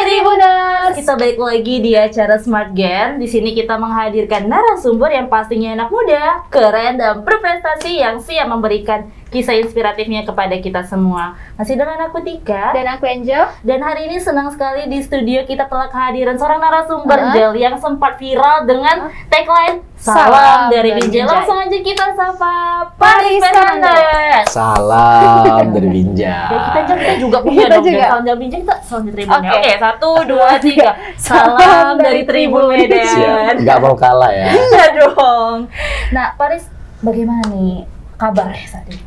Tribuners, kita balik lagi di acara Smart Gen. Di sini kita menghadirkan narasumber yang pastinya anak muda, keren dan berprestasi yang siap memberikan kisah inspiratifnya kepada kita semua. Masih dengan aku Tika dan aku Angel. Dan hari ini senang sekali di studio kita telah kehadiran seorang narasumber Jel yang sempat viral dengan tagline Salam dari Binjai. Langsung aja kita sapa Paris Fernandes. Salam dari Binjai. Ya, kita juga punya dong. Salam dari Binjai, kita salam dari Tribun. Oke, 1, 2, 3. Salam dari Tribun Medan. Nggak mau kalah ya. Iya dong. Nah, Paris, bagaimana nih kabarnya saat ini?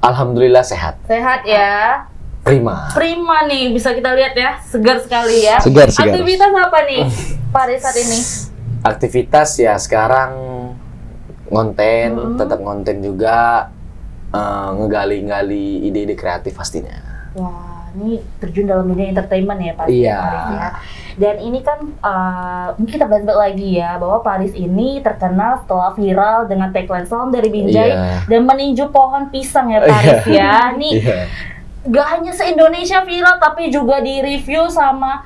Alhamdulillah sehat. Sehat ya. Prima nih, bisa kita lihat ya, segar sekali ya. Segar. Aktivitas apa nih Paris saat ini? Aktivitas ya sekarang ngonten, tetap ngonten juga, ngegali-gali ide-ide kreatif pastinya. Wah, ini terjun dalam dunia entertainment ya Paris. Iya. Paris ya. Dan ini kan mungkin kita bahas lagi ya, bahwa Paris ini terkenal setelah viral dengan tagline Salam dari Binjai dan meninju pohon pisang ya Paris ya. Nih gak hanya se-Indonesia viral, tapi juga di review sama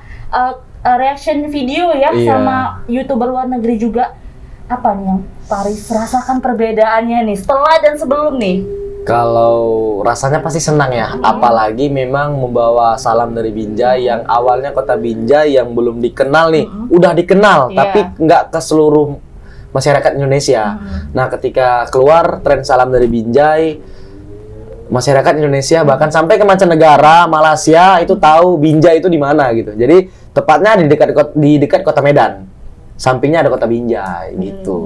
reaction video ya sama YouTuber luar negeri juga. Apa nih yang Paris rasakan perbedaannya nih setelah dan sebelum nih? Kalau rasanya pasti senang ya, apalagi memang membawa salam dari Binjai yang awalnya kota Binjai yang belum dikenal nih, udah dikenal tapi nggak ke seluruh masyarakat Indonesia. Nah, ketika keluar tren salam dari Binjai, masyarakat Indonesia bahkan sampai ke mancanegara, Malaysia itu tahu Binjai itu di mana gitu. Jadi tepatnya di dekat kota Medan. Sampingnya ada kota Binjai gitu.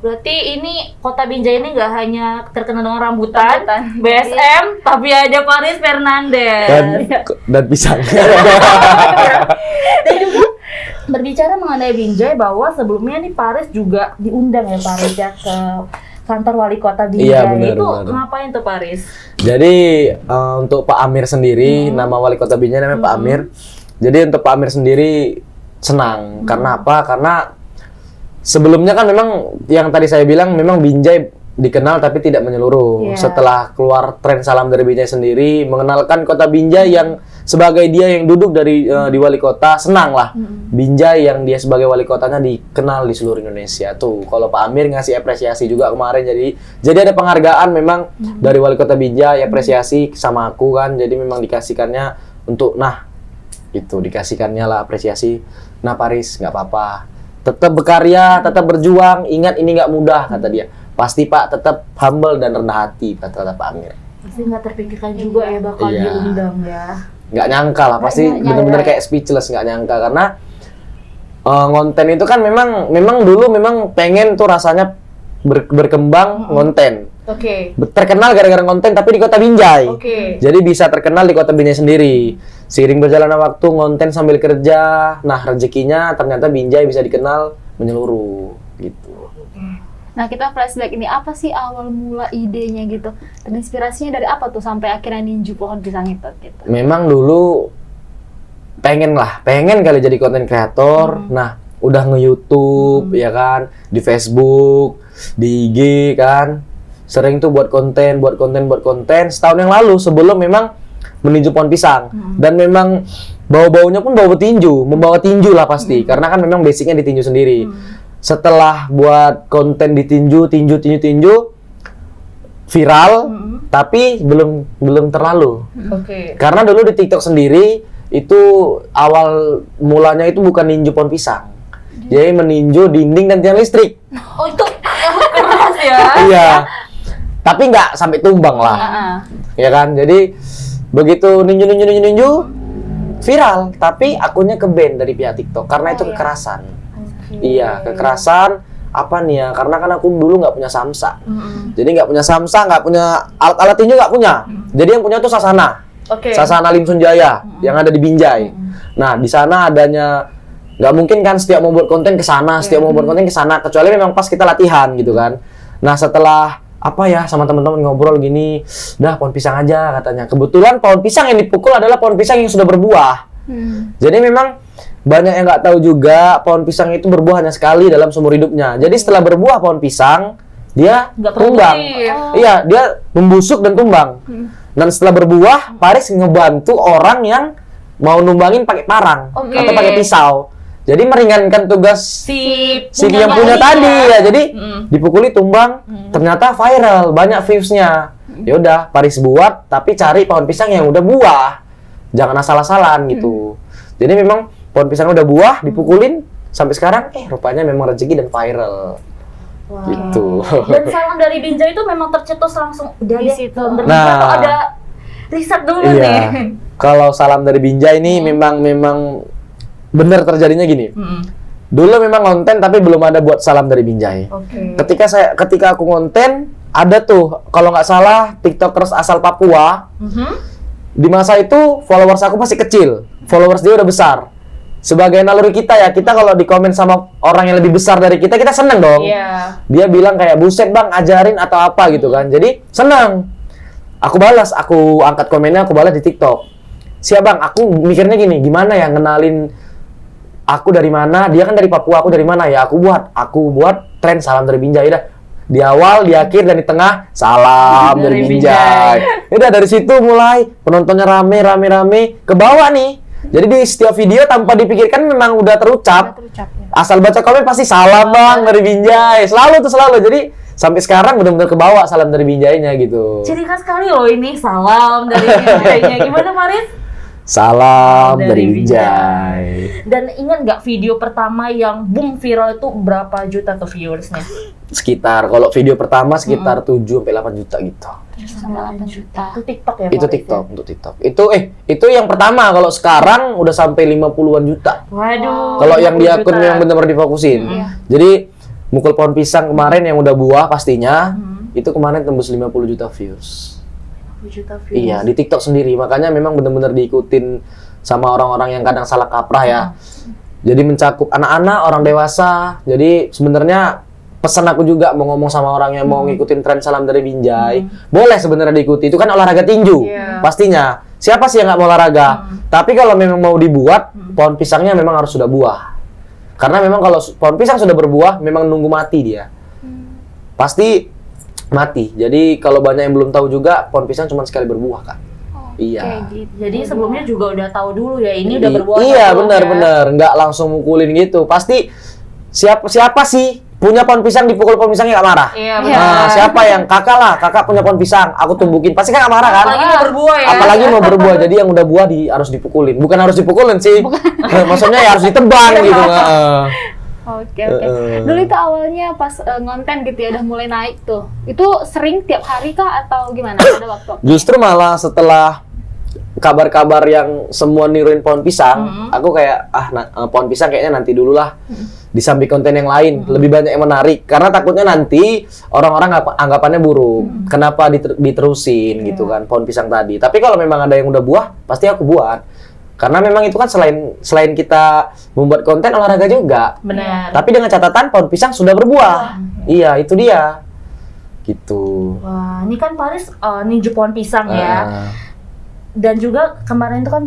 Berarti ini kota Binjai ini nggak hanya terkenal dengan rambutan, BSM, tapi ada Paris Fernandes dan pisang. Dan juga berbicara mengenai Binjai, bahwa sebelumnya nih Paris juga diundang ya Paris ya ke kantor wali kota Binjai. Iya, benar, itu benar. ngapain tuh Paris? Jadi untuk Pak Amir sendiri, nama wali kota Binjai namanya Pak Amir. Jadi untuk Pak Amir sendiri senang. Karena apa? Karena sebelumnya kan memang yang tadi saya bilang memang Binjai dikenal tapi tidak menyeluruh. Setelah keluar tren salam dari Binjai sendiri, mengenalkan kota Binjai yang sebagai dia yang duduk di wali kota, senang lah. Binjai yang dia sebagai wali kotanya dikenal di seluruh Indonesia. Tuh, kalau Pak Amir ngasih apresiasi juga kemarin, jadi ada penghargaan memang dari wali kota Binjai, apresiasi sama aku kan. Jadi memang dikasihkannya untuk itu dikasihkannya lah apresiasi. Nah Paris, nggak apa-apa, tetap berkarya, tetap berjuang. Ingat ini nggak mudah, kata dia. Pasti Pak, tetap humble dan rendah hati, kata Pak Amir. Pasti nggak terpikirkan juga ya bakal diundang ya. Nggak nyangka lah, pasti benar-benar kayak speechless, nggak nyangka. Karena ngonten itu kan memang dulu memang pengen tuh rasanya berkembang ngonten. Terkenal gara-gara konten tapi di kota Binjai. Jadi bisa terkenal di kota Binjai sendiri. Seiring berjalannya waktu ngonten sambil kerja, nah rezekinya ternyata Binjai bisa dikenal menyeluruh gitu. Nah, kita flashback ini, apa sih awal mula idenya gitu? Dan inspirasinya dari apa tuh sampai akhirnya ninju pohon pisang itu gitu? Memang dulu pengen kali jadi konten kreator. Nah, udah nge-YouTube ya kan, di Facebook, di IG kan. Sering tuh buat konten. Setahun yang lalu sebelum memang meninju pohon pisang. Dan memang bau-baunya pun bau tinju, membawa tinju lah pasti. Karena kan memang basicnya ditinju sendiri. Setelah buat konten ditinju, viral, tapi belum terlalu. Karena dulu di TikTok sendiri itu awal mulanya itu bukan ninju pohon pisang. Jadi meninju dinding dan tiang listrik. Oh, itu keras ya? Iya. Tapi nggak sampai tumbang lah, ya kan? Jadi begitu ninju viral, tapi akunnya ke-ban dari pihak TikTok karena itu kekerasan. Iya, kekerasan apa nih ya? Karena kan aku dulu nggak punya samsa, jadi nggak punya samsa, nggak punya alat-alat tinju, nggak punya. Jadi yang punya tuh Sasana, Sasana Lim Sunjaya yang ada di Binjai. Nah di sana adanya, nggak mungkin kan setiap mau buat konten ke sana, kecuali memang pas kita latihan gitu kan. Nah setelah sama teman-teman ngobrol gini, dah pohon pisang aja katanya. Kebetulan pohon pisang yang dipukul adalah pohon pisang yang sudah berbuah. Jadi memang banyak yang nggak tahu juga pohon pisang itu berbuah hanya sekali dalam seumur hidupnya. Jadi setelah berbuah pohon pisang, dia tumbang. Iya, dia membusuk dan tumbang. Dan setelah berbuah, Paris ngebantu orang yang mau numbangin pakai parang atau pakai pisau. Jadi meringankan tugas si yang punya tadi ya. Jadi dipukuli tumbang, ternyata viral, banyak views-nya. Ya udah, Paris buat tapi cari pohon pisang yang udah buah. Jangan asal-asalan gitu. Jadi memang pohon pisang udah buah dipukulin sampai sekarang rupanya memang rezeki dan viral. Wow. Gitu. Dan salam dari Binjai itu memang tercetus langsung di situ. Nah, atau ada riset dulu nih. Kalau salam dari Binjai ini memang benar terjadinya gini. Dulu memang konten tapi belum ada buat salam dari Binjai. Ketika aku konten ada tuh kalau nggak salah TikTokers asal Papua. Di masa itu followers aku masih kecil, followers dia udah besar. Sebagai naluri kita ya, kita kalau di komen sama orang yang lebih besar dari kita seneng dong. Dia bilang kayak buset bang ajarin atau apa gitu kan. Jadi seneng. Aku balas, aku angkat komennya, aku balas di TikTok. Siap bang, aku mikirnya gini, gimana ya ngenalin aku dari mana, dia kan dari Papua, aku dari mana ya, aku buat tren salam dari Binjai dah. Di awal, di akhir, dan di tengah salam dari Binjai. Udah dari situ mulai penontonnya rame ke bawah nih. Jadi di setiap video tanpa dipikirkan memang udah terucap. Ya. Asal baca komen pasti salam bang dari Binjai. Selalu. Jadi sampai sekarang benar-benar kebawa salam dari Binjainya gitu. Ciri khas sekali loh ini salam dari Binjainya. Gimana Paris? Salam dari Binjai. Dan ingat nggak video pertama yang boom viral itu berapa juta tuh viewersnya? Sekitar, kalau video pertama sekitar 7-8 juta gitu. 8 juta. Itu TikTok ya? Itu TikTok, untuk TikTok. Itu yang pertama, kalau sekarang udah sampai 50-an juta. Waduh. Kalau yang di akun yang benar-benar difokusin. Jadi mukul pohon pisang kemarin yang udah buah pastinya, itu kemarin tembus 50 juta views. Iya, di TikTok sendiri. Makanya memang benar-benar diikutin sama orang-orang yang kadang salah kaprah ya. Jadi mencakup anak-anak, orang dewasa. Jadi sebenarnya pesan aku juga mau ngomong sama orang yang mau ngikutin tren salam dari Binjai. Boleh sebenarnya diikuti. Itu kan olahraga tinju. Pastinya. Siapa sih yang nggak mau olahraga? Tapi kalau memang mau dibuat, pohon pisangnya memang harus sudah buah. Karena memang kalau pohon pisang sudah berbuah, memang nunggu mati dia. Pasti mati. Jadi kalau banyak yang belum tahu juga, pohon pisang cuma sekali berbuah kan. Iya. Gitu. Jadi sebelumnya juga udah tahu dulu ya, ini udah berbuah. Iya, benar-benar. Nggak langsung mukulin gitu. Pasti siapa sih punya pohon pisang dipukul pohon pisangnya nggak marah? Iya, benar. Nah, siapa yang kakak punya pohon pisang, aku tumbukin, pasti kan nggak marah kan? Apalagi mau berbuah ya. Apalagi mau berbuah, jadi yang udah buah harus dipukulin. Bukan harus dipukulin sih, maksudnya ya harus ditebang gitu. Oke. Dulu itu awalnya pas ngonten gitu ya udah mulai naik tuh. Itu sering tiap hari kah atau gimana? Ada waktu? Justru malah setelah kabar-kabar yang semua niruin pohon pisang, aku kayak pohon pisang kayaknya nanti dulu lah. Disambi konten yang lain, lebih banyak yang menarik. Karena takutnya nanti orang-orang anggapannya buruk. Kenapa diterusin gitu kan pohon pisang tadi. Tapi kalau memang ada yang udah buah, pasti aku buat. Karena memang itu kan selain kita membuat konten olahraga juga. Benar. Tapi dengan catatan pohon pisang sudah berbuah. Iya, itu dia. Gitu. Wah, ini kan Paris ninju pohon pisang ya. Dan juga kemarin itu kan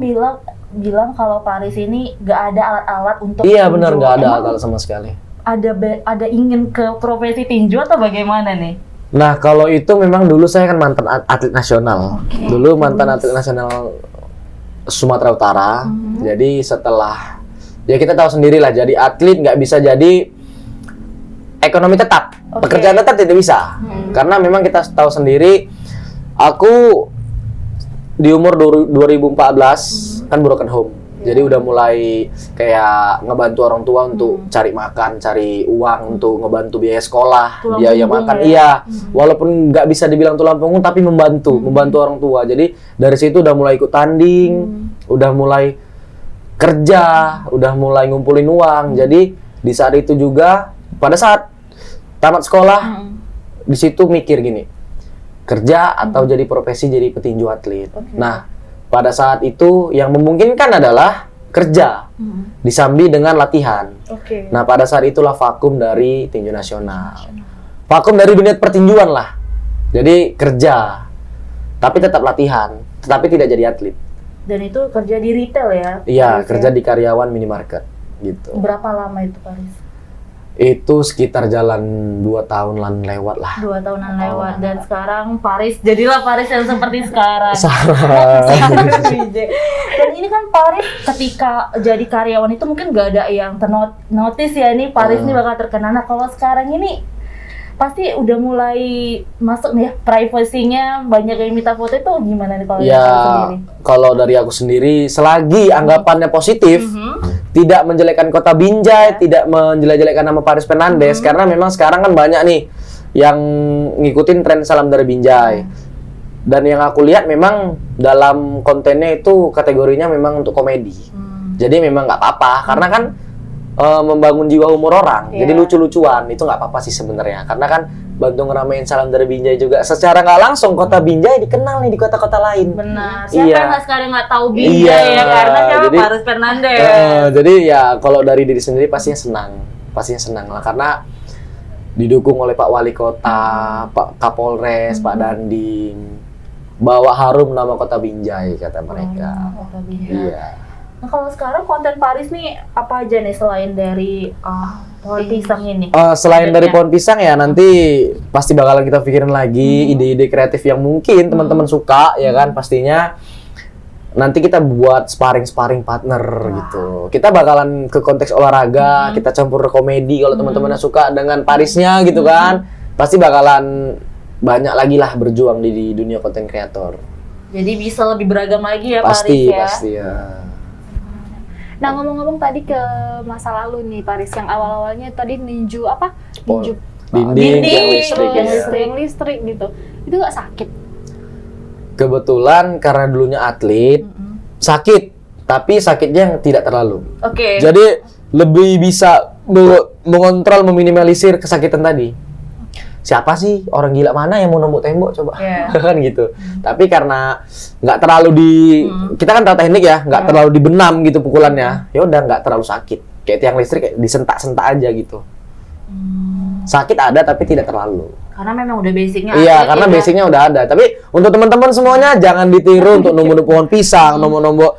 bilang kalau Paris ini gak ada alat-alat untuk Iya, tinju. benar, gak ada alat sama sekali. Ada ingin ke profesi tinju atau bagaimana nih? Nah, kalau itu memang dulu saya kan mantan atlet nasional. Dulu mantan atlet nasional Sumatera Utara. Jadi setelah ya kita tahu sendiri lah, jadi atlet nggak bisa jadi ekonomi tetap, pekerjaan tetap tidak bisa. Karena memang kita tahu sendiri, aku di umur 2014 kan broken home. Jadi udah mulai kayak ngebantu orang tua untuk cari makan, cari uang untuk ngebantu biaya sekolah, biaya makan. Iya, walaupun nggak bisa dibilang tulang punggung, tapi membantu orang tua. Jadi dari situ udah mulai ikut tanding, udah mulai kerja, udah mulai ngumpulin uang. Jadi di saat itu juga, pada saat tamat sekolah, di situ mikir gini, kerja atau jadi profesi jadi petinju atlet. Nah, pada saat itu yang memungkinkan adalah kerja disambi dengan latihan. Nah, pada saat itulah vakum dari tinju nasional. Vakum dari dunia pertinjuan lah. Jadi kerja, tapi tetap latihan, tetapi tidak jadi atlet. Dan itu kerja di retail ya? Iya, kerja di karyawan minimarket gitu. Berapa lama itu Paris? Itu sekitar jalan 2 tahunan lewat lah. 2 tahunan lewat. Dan sekarang jadilah Paris yang seperti sekarang. Salah. Dan ini kan Paris ketika jadi karyawan itu mungkin gak ada yang ternotis ya nih Paris nih bakal terkenal. Nah kalau sekarang ini pasti udah mulai masuk nih privasinya, banyak yang minta foto, itu gimana nih kalau ya, sendiri? Kalau dari aku sendiri, selagi anggapannya positif, tidak menjelekkan kota Binjai, tidak menjelek-jelekkan nama Paris Fernandes, karena memang sekarang kan banyak nih yang ngikutin tren salam dari Binjai. Dan yang aku lihat memang dalam kontennya itu kategorinya memang untuk komedi. Jadi memang nggak apa-apa, karena kan membangun jiwa humor orang, jadi lucu-lucuan itu nggak apa-apa sih sebenarnya, karena kan bantu ngeramein salam dari Binjai juga. Secara nggak langsung kota Binjai dikenal nih di kota-kota lain. Benar. Siapa yang nggak sekarang nggak tahu Binjai ya, karena siapa Paris Fernandes. Jadi ya kalau dari diri sendiri pastinya senang lah, karena didukung oleh Pak Wali Kota, Pak Kapolres, Pak Dandim, bawa harum nama kota Binjai kata mereka. Iya. Nah kalau sekarang konten Paris nih apa aja nih selain dari pohon pisang ini? Selain dari pohon pisang ya nanti pasti bakalan kita pikirin lagi ide-ide kreatif yang mungkin teman-teman suka ya kan, pastinya nanti kita buat sparring partner gitu. Kita bakalan ke konteks olahraga, kita campur komedi kalau teman-teman suka dengan Parisnya gitu kan. Pasti bakalan banyak lagi lah berjuang di dunia konten kreator. Jadi bisa lebih beragam lagi ya Paris ya. Pasti ya. Nah ngomong-ngomong tadi ke masa lalu nih Paris, yang awal-awalnya tadi ninju apa? Ninju dinding yang listrik gitu. Itu nggak sakit? Kebetulan karena dulunya atlet, sakit, tapi sakitnya yang tidak terlalu. Oke. Jadi lebih bisa mengontrol, meminimalisir kesakitan tadi. Siapa sih orang gila mana yang mau nembok tembok coba, kan gitu. Tapi karena nggak terlalu kita kan tahu teknik ya, nggak terlalu dibenam gitu pukulannya, ya udah nggak terlalu sakit. Kayak tiang listrik kayak disentak-sentak aja gitu. Sakit ada tapi tidak terlalu. Karena memang udah basicnya. Iya, karena basicnya udah ada. Tapi untuk teman-teman semuanya jangan ditiru untuk nombok pohon pisang, nombok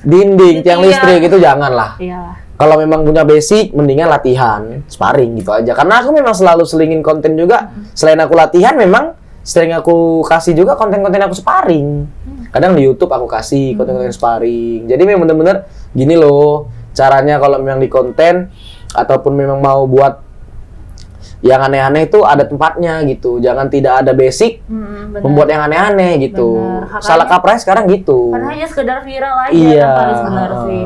dinding, tiang listrik itu janganlah. Iya. Kalau memang punya basic, mendingan latihan, sparring gitu aja. Karena aku memang selalu selingin konten juga. Selain aku latihan, memang sering aku kasih juga konten-konten aku sparring. Kadang di YouTube aku kasih konten-konten sparring. Jadi memang bener-bener gini loh caranya kalau memang di konten ataupun memang mau buat yang aneh-aneh itu ada tempatnya gitu. Jangan tidak ada basic membuat yang aneh-aneh gitu. Salah kaprah sekarang gitu. Karena hanya sekedar viral aja kan Paris, benar sih.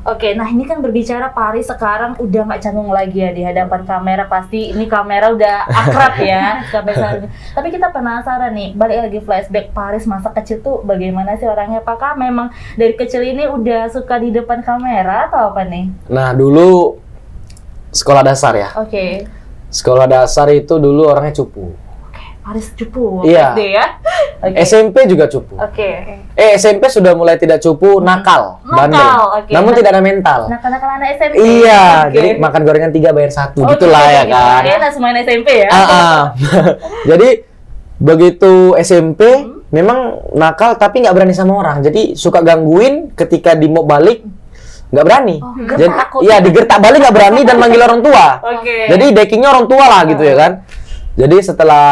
Oke, nah ini kan berbicara Paris sekarang udah nggak canggung lagi ya di hadapan kamera, pasti ini kamera udah akrab ya sampai saat ini. Tapi kita penasaran nih, balik lagi flashback Paris masa kecil tuh bagaimana sih orangnya? Apakah memang dari kecil ini udah suka di depan kamera atau apa nih? Nah dulu sekolah dasar ya. Oke. Sekolah dasar itu dulu orangnya cupu. Paris cupu, iya. SD ya. SMP juga cupu. SMP sudah mulai tidak cupu, nakal, bandel. Namun tidak ada mental. Nakal-nakal anak SMP. Iya, jadi makan gorengan 3 bayar 1, gitulah ya kan. Oke, nah semuanya SMP ya. Jadi begitu SMP memang nakal tapi nggak berani sama orang. Jadi suka gangguin ketika di mau balik nggak berani. Jadi iya digertak balik nggak berani dan manggil orang tua. Jadi deckingnya orang tua lah gitu ya kan. Jadi setelah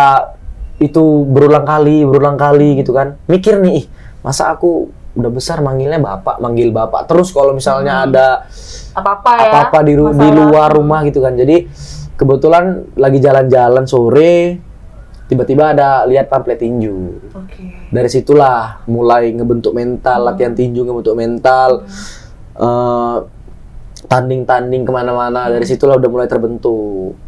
itu berulang kali gitu kan, mikir nih, masa aku udah besar manggil bapak terus kalau misalnya ada apa-apa di luar rumah gitu kan. Jadi kebetulan lagi jalan-jalan sore, tiba-tiba ada lihat pamflet tinju. Dari situlah mulai ngebentuk mental, latihan tinju ngebentuk mental, tanding kemana-mana. Dari situlah udah mulai terbentuk.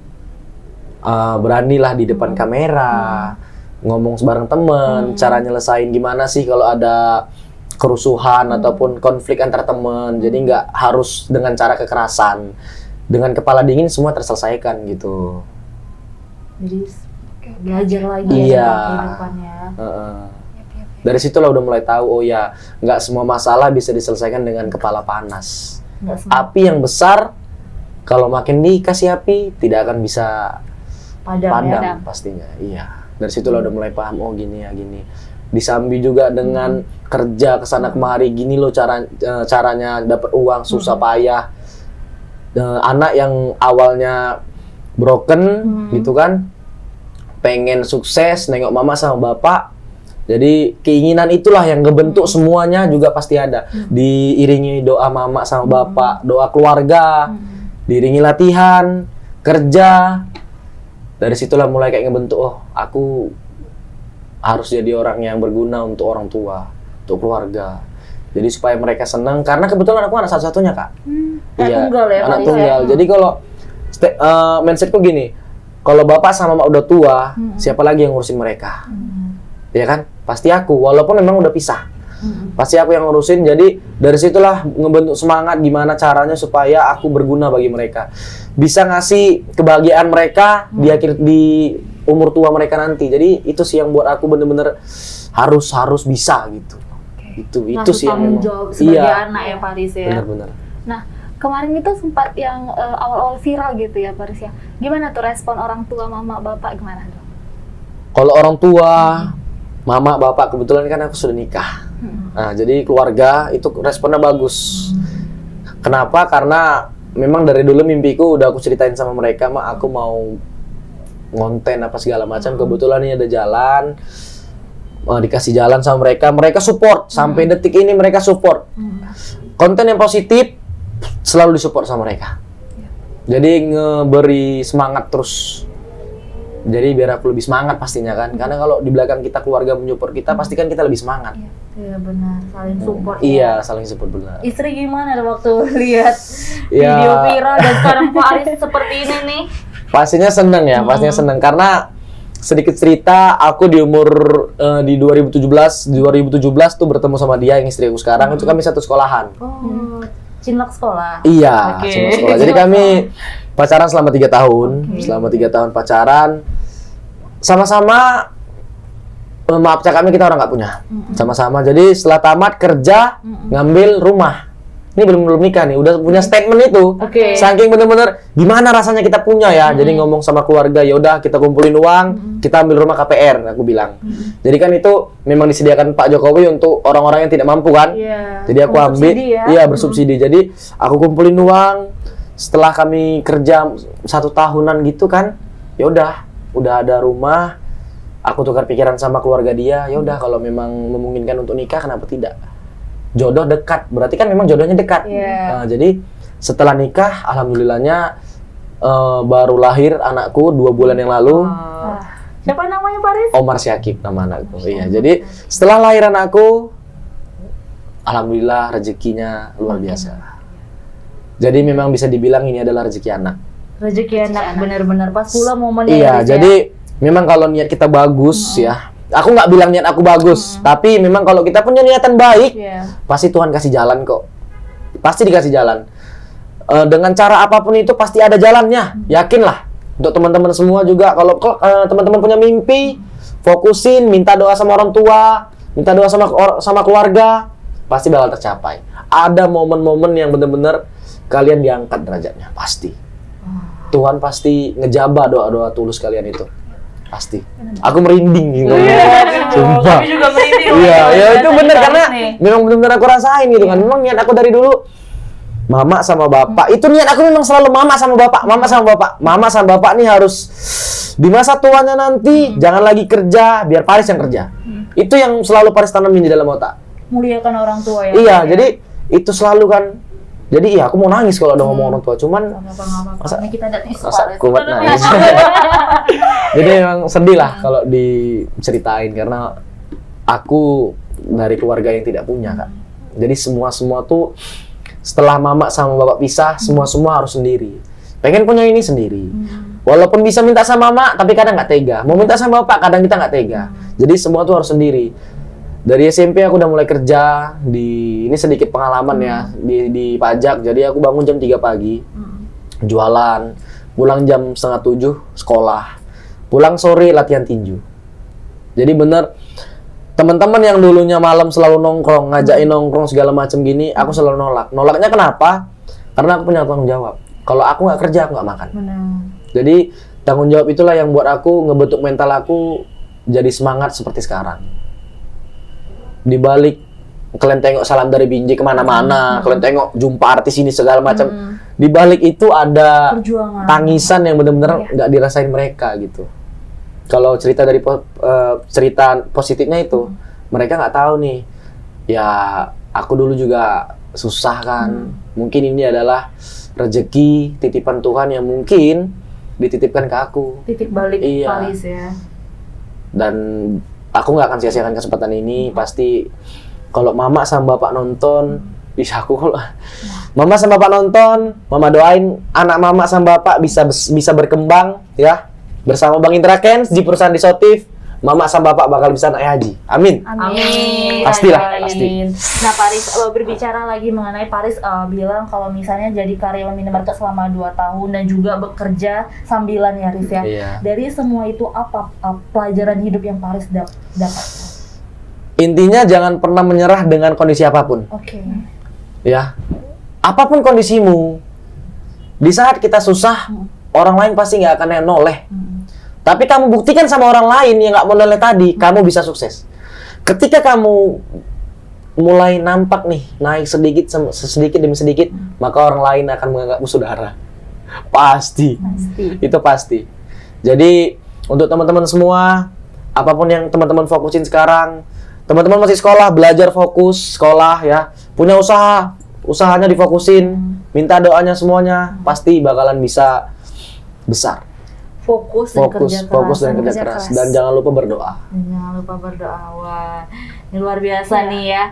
Beranilah di depan kamera, ngomong bareng temen, cara nyelesain gimana sih kalau ada kerusuhan ataupun konflik antar temen. Jadi nggak harus dengan cara kekerasan, dengan kepala dingin semua terselesaikan gitu. Jadi belajar lagi ya kehidupannya. Dari situlah udah mulai tahu, oh ya nggak semua masalah bisa diselesaikan dengan kepala panas. Api yang besar kalau makin dikasih api tidak akan bisa padam pastinya. Iya. Dari situlah udah mulai paham, oh gini ya gini. Disambi juga dengan kerja kesana kemari, gini loh caranya dapat uang, susah payah. Anak yang awalnya broken gitu kan, pengen sukses, nengok mama sama bapak Jadi keinginan itulah yang ngebentuk semuanya juga pasti ada. Diiringi doa mama sama bapak, doa keluarga, diiringi latihan, kerja. Dari situlah mulai kayak ngebentuk, oh aku harus jadi orang yang berguna untuk orang tua, untuk keluarga. Jadi supaya mereka senang, karena kebetulan aku anak satu-satunya, Kak. Anak tunggal ya, anak Pak tunggal. Rizal. Jadi kalau mindsetku gini, kalau bapak sama mama udah tua, siapa lagi yang ngurusin mereka? Ya kan? Pasti aku, walaupun memang udah pisah. Pasti aku yang ngurusin, jadi dari situlah ngebentuk semangat gimana caranya supaya aku berguna bagi mereka. Bisa ngasih kebahagiaan mereka di umur tua mereka nanti. Jadi itu sih yang buat aku bener-bener harus bisa gitu. Itu sih yang memang jawab sebagai anak ya Paris ya. Bener-bener. Nah, kemarin itu sempat yang awal-awal viral gitu ya Paris ya. Gimana tuh respon orang tua, mama, bapak gimana tuh? Kalau orang tua, mama, bapak, kebetulan kan aku sudah nikah. Nah, jadi keluarga itu responnya bagus. Kenapa? Karena memang dari dulu mimpiku udah aku ceritain sama mereka, Mak, aku mau ngonten apa segala macam. Kebetulan ini ada jalan, dikasih jalan sama mereka. Mereka support sampai detik ini, mereka support. Konten yang positif selalu disupport sama mereka. Jadi ngeberi semangat terus. Jadi biar aku lebih semangat pastinya kan. Karena kalau di belakang kita keluarga menyupport kita, pastikan kita lebih semangat. Iya benar, saling support. Iya, saling support benar. Istri gimana waktu lihat video viral dan sekarang Pak Aris seperti ini nih? Pastinya seneng ya, pastinya seneng karena sedikit cerita, aku di umur di 2017 tuh bertemu sama dia yang istri aku sekarang, itu kami satu sekolahan. Oh, cinlok sekolah. Iya, cinlok sekolah. Jadi kami pacaran selama 3 tahun. Selama 3 tahun pacaran. Sama-sama maaf cakapnya kita orang nggak punya. Sama-sama. Jadi setelah tamat kerja, ngambil rumah. Ini belum nikah nih, udah punya statement itu. Saking bener-bener gimana rasanya kita punya ya. Jadi ngomong sama keluarga, ya udah kita kumpulin uang, kita ambil rumah KPR, aku bilang. Jadi kan itu memang disediakan Pak Jokowi untuk orang-orang yang tidak mampu kan. Jadi aku ambil, iya bersubsidi. Jadi aku kumpulin uang. Setelah kami kerja 1 tahunan gitu kan, ya udah ada rumah. Aku tukar pikiran sama keluarga dia. Ya udah kalau memang memungkinkan untuk nikah, kenapa tidak? Jodoh dekat, berarti kan memang jodohnya dekat. Nah, jadi setelah nikah, alhamdulillahnya baru lahir anakku 2 bulan yang lalu. Siapa namanya Paris? Omar Syakib nama anakku. Iya, jadi setelah lahir anakku, alhamdulillah rezekinya luar biasa. Jadi memang bisa dibilang ini adalah rezeki anak. Rezeki anak benar-benar pas pula momennya. Iya, jadi memang kalau niat kita bagus ya. Aku nggak bilang niat aku bagus, tapi memang kalau kita punya niatan baik, pasti Tuhan kasih jalan kok. Pasti dikasih jalan. Dengan cara apapun itu pasti ada jalannya. Yakinlah. Untuk teman-teman semua juga, kalau teman-teman punya mimpi, fokusin, minta doa sama orang tua, minta doa sama keluarga, pasti bakal tercapai. Ada momen-momen yang benar-benar kalian diangkat derajatnya, pasti. Tuhan pasti ngejabah doa-doa tulus kalian itu. Pasti. Aku merinding gitu. Sumpah. Aku juga merinding. Iya, ya itu benar karena memang benar-benar aku rasain gitu kan. Memang niat aku dari dulu mama sama bapak. Itu niat aku memang selalu mama sama bapak, mama sama bapak. Mama sama bapak nih harus di masa tuanya nanti jangan lagi kerja, biar Paris yang kerja. Itu yang selalu Paris tanamin di dalam otak. Muliakan orang tua ya. Iya, jadi itu selalu kan. Jadi iya, aku mau nangis kalau ada ngomong orang tua. Cuman masa kita ada masa kuat nangis. Jadi memang sedih lah kalau diceritain karena aku dari keluarga yang tidak punya Kak. Jadi semua tuh setelah mama sama bapak pisah, semua harus sendiri. Pengen punya ini sendiri. Walaupun bisa minta sama mama, tapi kadang nggak tega. Mau minta sama bapak, kadang kita nggak tega. Jadi semua tuh harus sendiri. Dari SMP aku udah mulai kerja ini sedikit pengalaman ya di pajak. Jadi aku bangun jam 3 pagi, jualan, pulang jam 6:30 sekolah, pulang sore latihan tinju. Jadi bener teman-teman yang dulunya malam selalu nongkrong, ngajakin nongkrong segala macam gini, aku selalu nolak. Nolaknya kenapa? Karena aku punya tanggung jawab. Kalau aku nggak kerja, aku nggak makan. Jadi tanggung jawab itulah yang buat aku ngebentuk mental aku jadi semangat seperti sekarang. Di balik kalian tengok salam dari Binjai kemana-mana, kalian tengok jumpa artis ini segala macam. Di balik itu ada perjuangan, tangisan yang benar-benar nggak dirasain mereka gitu. kalau cerita dari cerita positifnya itu, mereka nggak tahu nih. Ya, aku dulu juga susah kan. Mungkin ini adalah rezeki titipan Tuhan yang mungkin dititipkan ke aku. Titik balik Iya. Paris ya. Dan aku nggak akan sia-siakan kesempatan ini. Pasti kalau mama sama bapak nonton, bisa aku kalau mama sama bapak nonton, mama doain anak mama sama bapak bisa berkembang ya bersama Bang Indra Kens di perusahaan Disotif. Mama sama bapak bakal bisa naik haji. Amin. Amin. Pastilah, Amin. pasti. Nah, Paris berbicara lagi mengenai Paris bilang kalau misalnya jadi karyawan minimarket selama 2 tahun dan juga bekerja sambilan ya, Riz ya. Iya. Dari semua itu apa pelajaran hidup yang Paris dapat? Intinya jangan pernah menyerah dengan kondisi apapun. Oke. Ya. Apapun kondisimu, di saat kita susah, orang lain pasti nggak akan noleh. Tapi kamu buktikan sama orang lain yang nggak mau noleh tadi, kamu bisa sukses. Ketika kamu mulai nampak nih, naik sedikit demi sedikit, maka orang lain akan menganggapmu saudara. Pasti. Itu pasti. Jadi, untuk teman-teman semua, apapun yang teman-teman fokusin sekarang, teman-teman masih sekolah, belajar fokus, sekolah ya, punya usaha, usahanya difokusin, minta doanya semuanya, pasti bakalan bisa besar. Fokus dan kerja keras. Fokus dan kerja keras. Dan jangan lupa berdoa. Jangan lupa berdoa. Wah, ini luar biasa nih ya.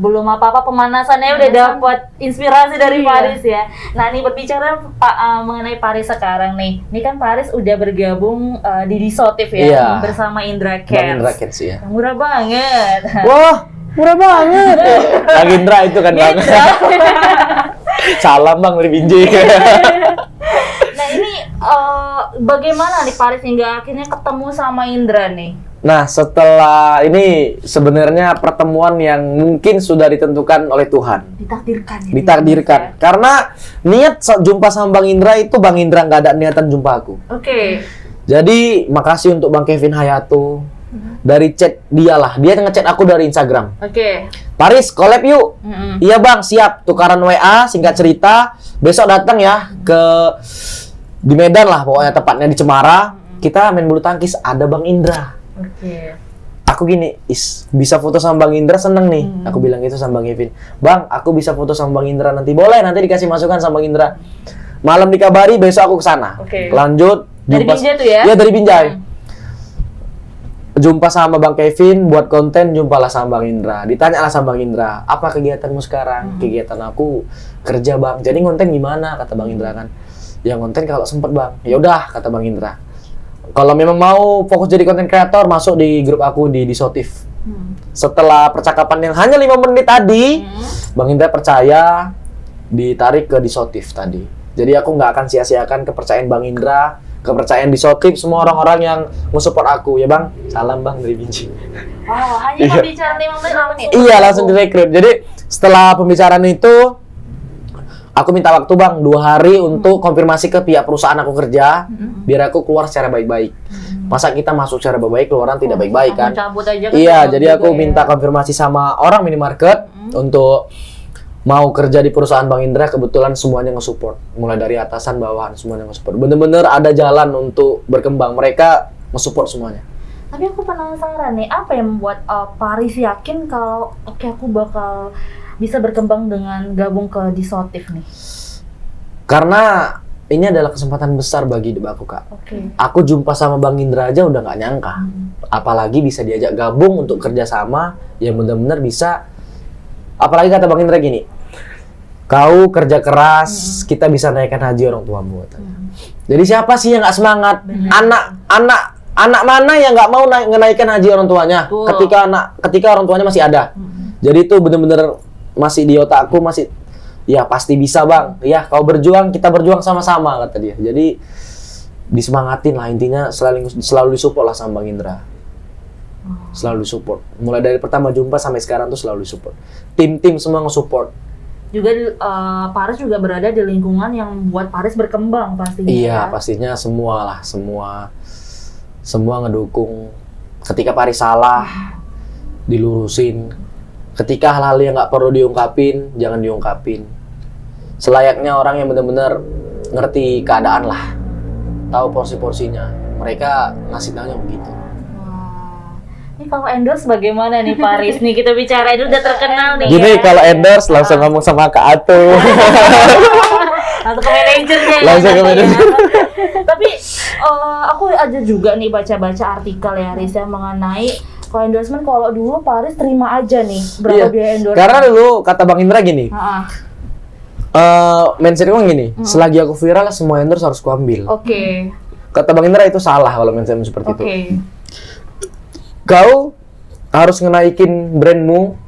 Belum apa-apa pemanasannya udah dapat inspirasi dari Paris ya. Nah, ini berbicara mengenai Paris sekarang nih. Ini kan Paris udah bergabung di Disotif ya, Iya. bersama Indra Bang Kens. Indra Kens ya. Murah banget. Wah, murah banget. Bang Indra itu kan Bang. Salam Bang dari Binjai. Nah, ini bagaimana nih Paris hingga akhirnya ketemu sama Indra nih? Nah, setelah ini sebenarnya pertemuan yang mungkin sudah ditentukan oleh Tuhan. Ditakdirkan ya. Ditakdirkan. Karena niat jumpa sama Bang Indra itu Bang Indra nggak ada niatan jumpa aku. Oke. Jadi, makasih untuk Bang Kevin Hayato. Dari chat dia ngechat aku dari Instagram. Oke. Paris, collab yuk. Iya Bang, siap. Tukaran WA, singkat cerita. Besok datang ya di Medan lah, pokoknya tepatnya di Cemara. Kita main bulu tangkis, ada Bang Indra. Oke. Aku gini, bisa foto sama Bang Indra, seneng nih. Aku bilang gitu sama Bang Kevin. Bang, aku bisa foto sama Bang Indra nanti. Boleh, nanti dikasih masukan sama Bang Indra. Malam dikabari, besok aku kesana. Oke. Lanjut. Dari Binjai tuh ya? Iya, dari Binjai. Jumpa sama Bang Kevin, buat konten, jumpalah sama Bang Indra. Ditanyalah sama Bang Indra, apa kegiatanmu sekarang? Kegiatan aku kerja Bang. Jadi konten gimana? Kata Bang Indra kan. Ya konten kalau sempet Bang. Ya udah, kata Bang Indra. Kalau memang mau fokus jadi konten kreator, masuk di grup aku di Disotif. Setelah percakapan yang hanya 5 menit tadi, Bang Indra percaya, ditarik ke Disotif tadi. Jadi aku nggak akan sia-siakan kepercayaan Bang Indra, kepercayaan Disotif, semua orang-orang yang nge-support aku. Ya Bang, salam Bang dari Binjai. Oh, hanya pembicaraan 5 menit langsung. Iya, langsung direkrut. Jadi setelah pembicaraan itu, aku minta waktu Bang 2 hari untuk konfirmasi ke pihak perusahaan aku kerja, biar aku keluar secara baik-baik. Masa kita masuk secara baik-baik, keluaran tidak baik-baik kan? Cabut aja kan. Iya, cabut jadi aku juga ya. minta konfirmasi sama orang minimarket untuk mau kerja di perusahaan Bang Indra. Kebetulan semuanya nge-support, mulai dari atasan bawahan semuanya nge-support. Bener-bener ada jalan untuk berkembang, mereka nge-support semuanya. Tapi aku penasaran nih, apa yang membuat Paris yakin kalau oke, aku bakal bisa berkembang dengan gabung ke Disotif nih? Karena ini adalah kesempatan besar bagi hidup aku, Kak. Oke. Aku jumpa sama Bang Indra aja udah nggak nyangka. Apalagi bisa diajak gabung untuk kerjasama yang benar-benar bisa. Apalagi kata Bang Indra gini, kau kerja keras, kita bisa naikkan haji orang tuamu. Jadi siapa sih yang nggak semangat? Anak mana yang nggak mau ngenaikkan haji orang tuanya? Ketika orang tuanya masih ada. Jadi itu benar-benar masih di otakku, masih ya pasti bisa Bang. Ya kau berjuang, kita berjuang sama-sama, kata dia. Jadi disemangatin lah, intinya selalu disupport lah sama Bang Indra. Selalu disupport. Mulai dari pertama jumpa sampai sekarang tuh selalu disupport. Tim-tim semua nge-support. Juga Paris juga berada di lingkungan yang membuat Paris berkembang pastinya. Iya, ya? pastinya semua ngedukung. Ketika Paris salah, dilurusin. Ketika hal-hal yang nggak perlu diungkapin, jangan diungkapin. Selayaknya orang yang benar-benar ngerti keadaan lah, tahu porsi-porsinya. mereka ngasih tahunya begitu. Ini kalau endorse bagaimana nih Paris nih, kita bicara itu udah terkenal nih. Gini ya. kalau endorse langsung ngomong sama Kak Atu. Langsung ke manajernya ya. Langsung ke manajer. Tapi aku ada juga nih baca-baca artikel ya Riz yang mengenai kalau endorsement, kalau dulu Paris terima aja nih berapa biaya endorsement. Karena dulu kata Bang Indra gini. Mindset gue gini, selagi aku viral semua endorse harus kuambil. Oke. Kata Bang Indra itu salah kalau mindset seperti itu. Oke. Kau harus ngenaikin brandmu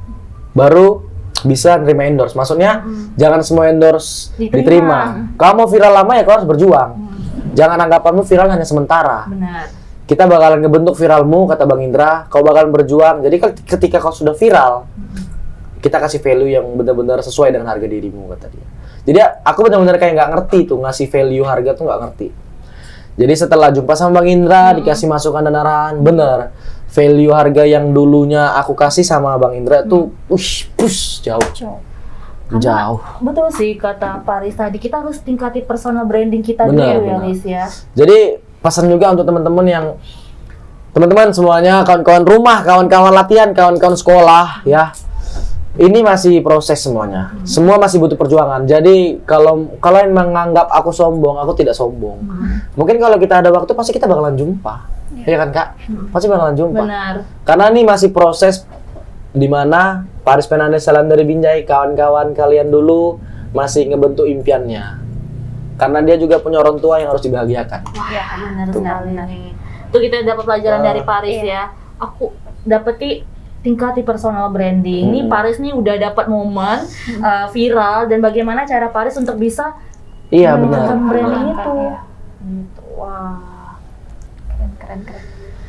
baru bisa nerima endorse. Maksudnya jangan semua endorse diterima. Kau mau viral lama ya kau harus berjuang. Jangan anggapanmu viral hanya sementara. Benar. Kita bakalan ngebentuk viralmu, kata Bang Indra. Kau bakalan berjuang. Jadi ketika kau sudah viral, kita kasih value yang benar-benar sesuai dengan harga dirimu, kata dia. Jadi aku benar-benar kayak nggak ngerti tuh ngasih value harga tuh nggak ngerti. Jadi setelah jumpa sama Bang Indra, dikasih masukan dan arahan, bener. Value harga yang dulunya aku kasih sama Bang Indra tuh, jauh. Betul sih kata Paris tadi, kita harus tingkati personal branding kita Benar, dulu ya benar. Riz ya. Jadi pesan juga untuk teman-teman semuanya, kawan-kawan rumah, kawan-kawan latihan, kawan-kawan sekolah, ya. Ini masih proses semuanya. Semua masih butuh perjuangan. Jadi kalau yang menganggap aku sombong, aku tidak sombong. Mungkin kalau kita ada waktu pasti kita bakalan jumpa. Iya kan Kak? Pasti bakalan jumpa. Benar. Karena ini masih proses di mana Paris Fernandes, salam dari Binjai, kawan-kawan kalian dulu masih ngebentuk impiannya. Karena dia juga punya orang tua yang harus dibahagiakan. Wah, benar sekali nih. Itu kita dapat pelajaran dari Paris ya. Aku dapeti tingkati personal branding. Nih Paris nih udah dapat momen viral dan bagaimana cara Paris untuk bisa Benar. branding itu. Ya. Gitu. Wah. Keren.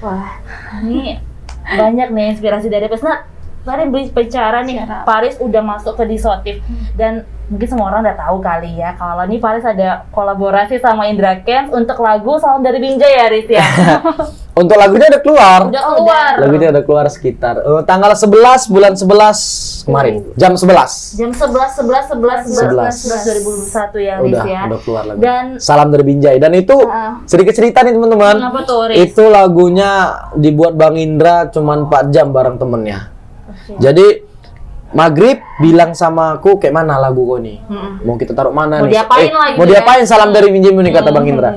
Wah, ini banyak nih inspirasi dari Paris. Nah, tadi bicara nih, Paris udah masuk ke Disotif dan mungkin semua orang udah tahu kali ya kalau nih Paris ada kolaborasi sama Indra Kents untuk lagu Salam dari Binjai ya Riz ya. Untuk lagunya udah keluar. Udah keluar. Lagunya udah keluar sekitar tanggal 11 bulan 11 kemarin. Jam 11. Jam 11 2021 ya Riz ya. Udah keluar lagu. Dan Salam dari Binjai. Dan itu sedikit cerita nih teman-teman. Kenapa tuh, Riz? Itu lagunya dibuat Bang Indra cuman 4 jam bareng temennya. Jadi maghrib bilang sama aku kayak mana lagu kau nih? Mau kita taruh mana Mau nih? diapain lagi Mau ya? diapain Salam dari Binjai nih kata Bang Indra.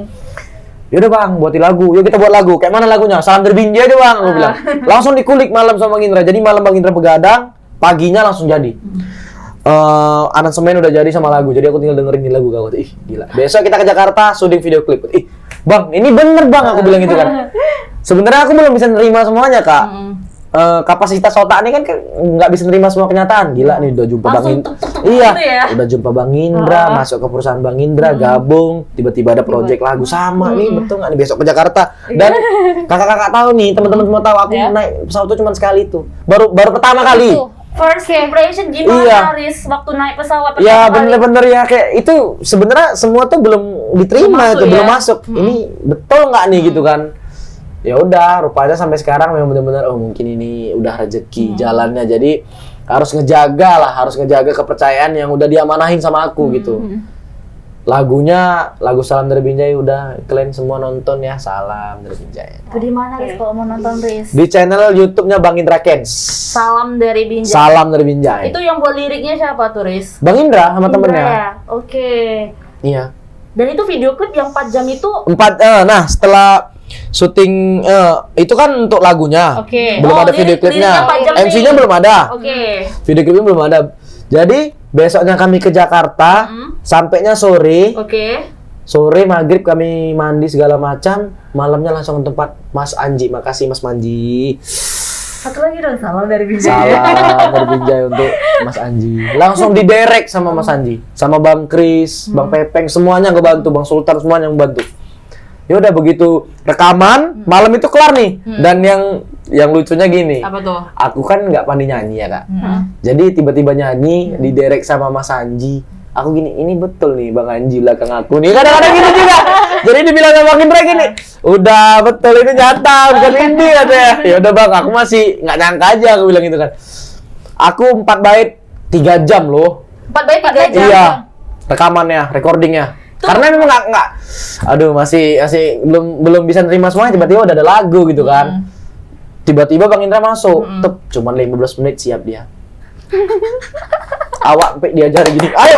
Yaudah Bang, buatin lagu. Yuk kita buat lagu. Kayak mana lagunya? Salam dari Binjai deh Bang, aku bilang. Langsung dikulik malam sama Bang Indra. Jadi malam Bang Indra begadang, paginya langsung jadi. Aransemen udah jadi sama lagu. Jadi aku tinggal dengerin di lagu kau. Ih, gila. Besok kita ke Jakarta syuting video klip. Ih, Bang, ini bener Bang, aku bilang gitu kan. Sebenarnya aku belum bisa nerima semuanya, Kak. Kapasitas otak ini kan nggak bisa nerima semua kenyataan. Gila nih udah jumpa Bang Indra. Iya, udah jumpa Bang Indra, masuk ke perusahaan Bang Indra, gabung, tiba-tiba ada project lagu sama nih, betul nggak nih besok ke Jakarta. Dan kakak-kakak tahu nih, teman-teman semua tahu aku naik pesawat itu cuma sekali tuh. Baru pertama kali. First impression gimana Riz waktu naik pesawat pertama Ya kali? bener-bener ya kayak itu sebenarnya semua tuh belum diterima tuh, belum masuk. Ini betul nggak nih gitu kan? Ya udah, rupanya sampai sekarang memang benar-benar mungkin ini udah rezeki jalannya. Jadi harus ngejaga kepercayaan yang udah diamanahin sama aku gitu. Lagunya, lagu Salam dari Binjai udah kalian semua nonton ya, Salam dari Binjai. Itu di mana Riz kalau mau nonton Riz? Di channel YouTube-nya Bang Indra Kents. Salam dari Binjai. Salam dari Binjai. Itu yang buat liriknya siapa tuh Riz? Bang Indra sama temennya. Ya? Oke. Iya. Dan itu video klip yang 4 jam itu Nah setelah syuting itu kan untuk lagunya. Belum ada video klipnya. MC-nya belum ada. Video klipnya belum ada. Jadi besoknya kami ke Jakarta, sampainya sore. Sore maghrib kami mandi segala macam, malamnya langsung ke tempat Mas Anji. Makasih Mas Manji. Satu lagi dong, salam dari Binjai. Salam dari Binjai untuk Mas Anji. Langsung diderek sama Mas Anji, sama Bang Kris, Bang Pepeng, semuanya ngebantu, Bang Sultan semuanya ngebantu. Ya udah begitu rekaman, malam itu kelar nih. Dan yang lucunya gini. Apa tuh? Aku kan nggak pandai nyanyi ya Kak. Jadi tiba-tiba nyanyi diderek sama Mas Anji. Aku gini, ini betul nih Bang Anji belakang aku nih. Kadang-kadang gitu juga. Jadi dibilang sama Bang Indra gini, udah betul ini nyata, bukan ini katanya. Ya udah Bang, aku masih nggak nyangka aja aku bilang gitu kan. Aku 4 bait 3 jam loh. 4 bait 3 jam. Iya. Rekamannya, recordingnya. Karena memang nggak, aduh masih belum bisa nerima semuanya, tiba-tiba udah ada lagu gitu kan. Tiba-tiba Bang Indra masuk, cuman 15 menit siap dia. Awak sampai diajar gini, ayo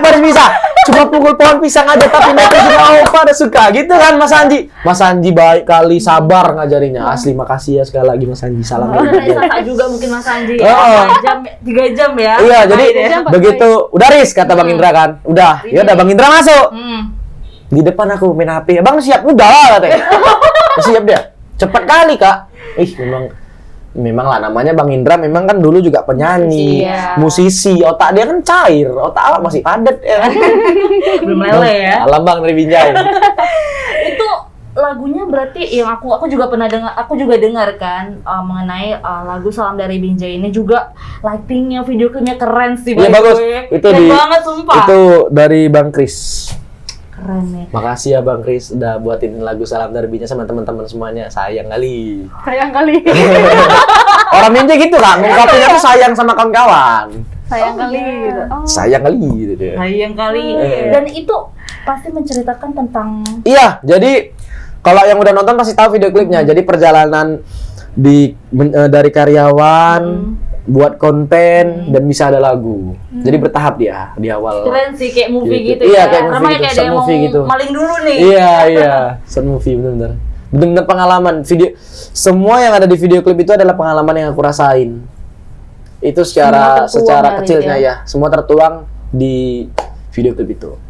Paris bisa. Cuma pukul pohon pisang aja tapi netizen pada suka gitu kan Mas Anji baik kali, sabar ngajarinya. Asli makasih ya sekali lagi Mas Anji, salam. Kakak juga mungkin Mas Anji ya, 3 jam ya. Iya, jadi begitu udah Riz kata Bang Indra kan. Udah, ya udah Bang Indra masuk. Di depan aku main HP. Bang siap? Udah lah katanya. Siap dia. Cepat kali, Kak. Memang lah namanya Bang Indra memang kan dulu juga penyanyi, musisi, otak dia kan cair, otak awak masih padat ya. Belum lele ya. Alam Bang dari Binjai. Itu lagunya berarti yang aku juga pernah dengar, aku juga dengar kan mengenai lagu Salam dari Binjai ini juga lightingnya, video klipnya keren sih. Iya bagus. Itu keren banget sumpah. Itu dari Bang Kris. Keren nih. Makasih ya Bang Kris udah buatin lagu Salam dari Binjai sama teman-teman semuanya. Sayang kali. Orang Binjai gitu kan, ngungkapinnya tuh sayang sama kawan-kawan. Sayang kali gitu. Sayang kali gitu deh. Sayang kali. Dan itu pasti menceritakan tentang. Iya, jadi kalau yang udah nonton pasti tahu video klipnya. Jadi perjalanan dari karyawan buat konten dan bisa ada lagu. Jadi bertahap dia di awal. Keren sih kayak movie gitu Iya, ya. kayak movie gitu, kayak movie gitu. Maling dulu nih. Iya, short movie benar-benar. Benar-benar pengalaman video. Semua yang ada di video klip itu adalah pengalaman yang aku rasain. Itu secara kecilnya ya. Semua tertuang di video klip itu.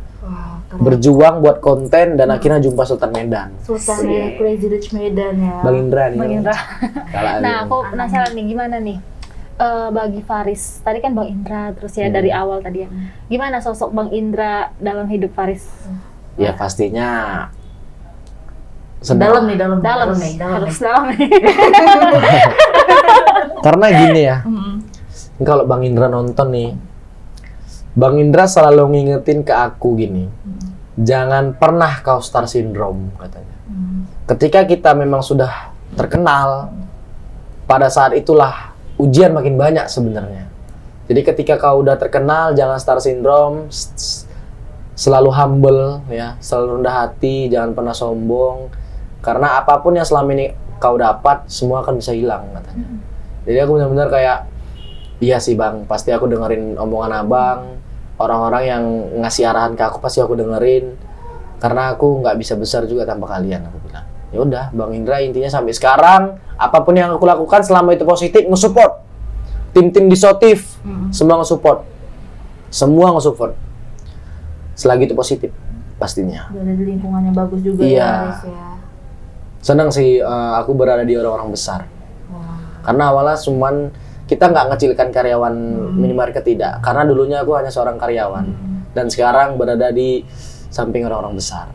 Berjuang buat konten dan akhirnya jumpa Sultan Medan. Sultan Crazy Rich Medan ya. Bang Indra nih. Bang Indra. Nah, aku penasaran nih gimana nih bagi Faris. Tadi kan Bang Indra terus ya dari awal tadi ya. Gimana sosok Bang Indra dalam hidup Faris? Ya pastinya dalam nih. Harus dalam nih. Karena gini ya. Kalau Bang Indra nonton nih, Bang Indra selalu ngingetin ke aku gini. Jangan pernah kau star syndrome katanya. Ketika kita memang sudah terkenal, pada saat itulah ujian makin banyak sebenarnya. Jadi ketika kau udah terkenal, jangan star syndrome, selalu humble ya, selalu rendah hati, jangan pernah sombong. Karena apapun yang selama ini kau dapat, semua akan bisa hilang katanya. Jadi aku benar-benar kayak, iya sih Bang, pasti aku dengerin omongan Abang. Orang-orang yang ngasih arahan ke aku pasti aku dengerin. Karena aku nggak bisa besar juga tanpa kalian, aku bilang. Ya udah, Bang Indra intinya sampai sekarang apapun yang aku lakukan selama itu positif, nge-support. Tim-tim di Sotif, semua nge-support. Semua nge-support. Selagi itu positif, pastinya. Ada di lingkungannya bagus juga ya. Senang sih aku berada di orang-orang besar. Karena awalnya cuman kita nggak ngecilkan karyawan minimarket, tidak. Karena dulunya aku hanya seorang karyawan. Dan sekarang berada di samping orang-orang besar.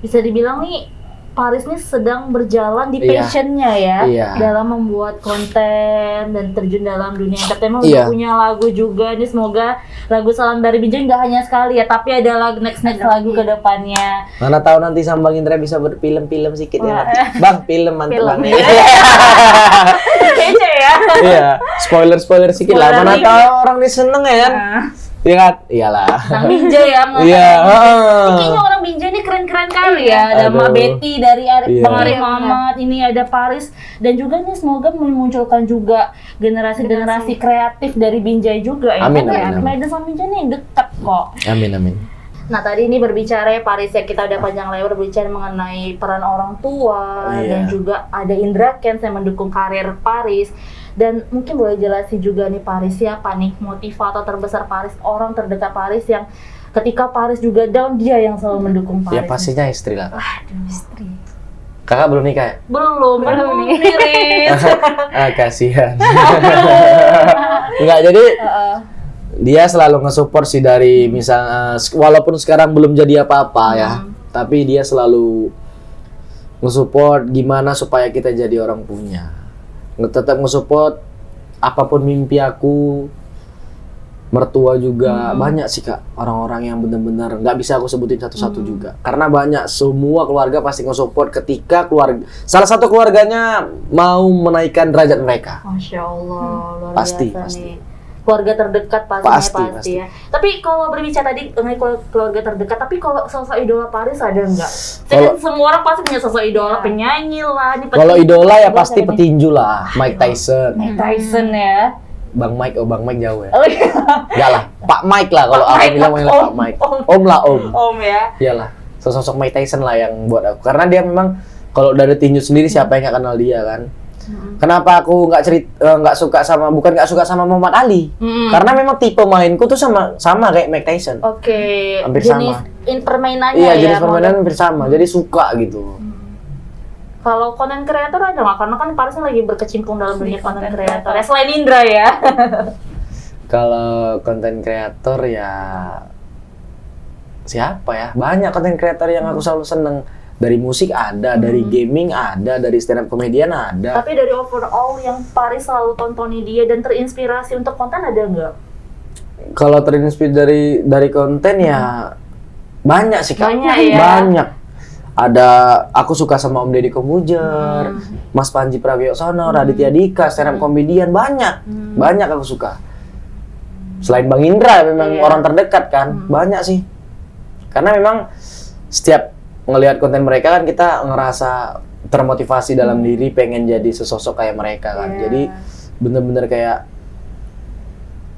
Bisa dibilang nih, Faris nih sedang berjalan di passionnya ya, dalam membuat konten dan terjun dalam dunia entertainment. Udah punya lagu juga nih, semoga lagu Salam dari Binjai nggak hanya sekali ya, tapi ada lagu next lagu ke depannya. Mana tahu nanti sama Bang Indra bisa berfilm-film sedikit ya. Bang, film mantap Bang. Kece ya. Iya, spoiler sedikit lah. Mana tahu orang ini seneng ya kan. Iya kan? Iyalah. Bang Binjai ya. Iya. Kayaknya orang Binjai ini keren-keren kali ya. Ada Mbak Betty dari Bang Arif Muhammad, ini ada Faris. Dan juga nih semoga memunculkan juga generasi kreatif dari Binjai juga ya. Amin. Medan sama Binjai ini dekat kok. Amin. Nah tadi ini berbicara ya Faris ya, kita udah panjang lebar berbicara mengenai peran orang tua dan juga ada Indra Kents yang mendukung karir Faris. Dan mungkin boleh jelasin juga nih Faris, siapa nih motivator terbesar Faris, orang terdekat Faris yang ketika Faris juga down dia yang selalu mendukung Faris. Ya pastinya istri lah. Aduh, istri. Kakak belum nikah ya? Belum nih. Kasihan. Enggak, jadi dia selalu nge-support sih dari misalnya walaupun sekarang belum jadi apa-apa ya, tapi dia selalu nge-support gimana supaya kita jadi orang punya. Tetap nge-support apapun mimpi aku. Mertua juga banyak sih Kak, orang-orang yang benar-benar nggak bisa aku sebutin satu-satu juga. Karena banyak, semua keluarga pasti nge-support ketika salah satu keluarganya mau menaikkan derajat mereka. Masya Allah, luar pasti, biasa pasti. nih. keluarga terdekat pasti ya. Tapi kalau berbicara tadi mengenai keluarga terdekat, tapi kalau sosok idola Paris ada nggak? Kan semua orang pasti punya sosok idola, penyanyi lah. Kalau idola ya pasti petinju lah, Mike Tyson. Mike Tyson ya. Bang Mike jauh ya. Oh iya. Enggak lah, Pak Mike lah kalau aku bilang Pak Mike. Om lah om. Om ya. Iyalah, sosok Mike Tyson lah yang buat aku. Karena dia memang kalau dari tinju sendiri siapa yang nggak kenal dia kan? Kenapa aku nggak suka sama Muhammad Ali? Karena memang tipe mainku tuh sama kayak Mike Tyson. Oke. Hampir jenis sama. Permainannya Iya, ya. jenis permainan hampir sama. Jadi suka gitu. Kalau konten kreator ada nggak? Karena kan Paris lagi berkecimpung dalam dunia konten kreator. Ya, selain Indra ya. Kalau konten kreator ya siapa ya? Banyak konten kreator yang aku selalu seneng. Dari musik ada, dari gaming ada, dari stand up comedian ada. Tapi dari overall yang Paris selalu tontoni dia dan terinspirasi untuk konten ada nggak? Kalau terinspirasi dari konten ya banyak sih Kak. Banyak ya? Banyak. Ada aku suka sama Om Deddy Corbuzier, Mas Panji Pragiwaksono, Raditya Dika, stand up comedian banyak. Banyak aku suka. Selain Bang Indra memang orang terdekat kan, banyak sih. Karena memang setiap ngelihat konten mereka kan kita ngerasa termotivasi dalam diri pengen jadi sesosok kayak mereka kan. Jadi bener-bener kayak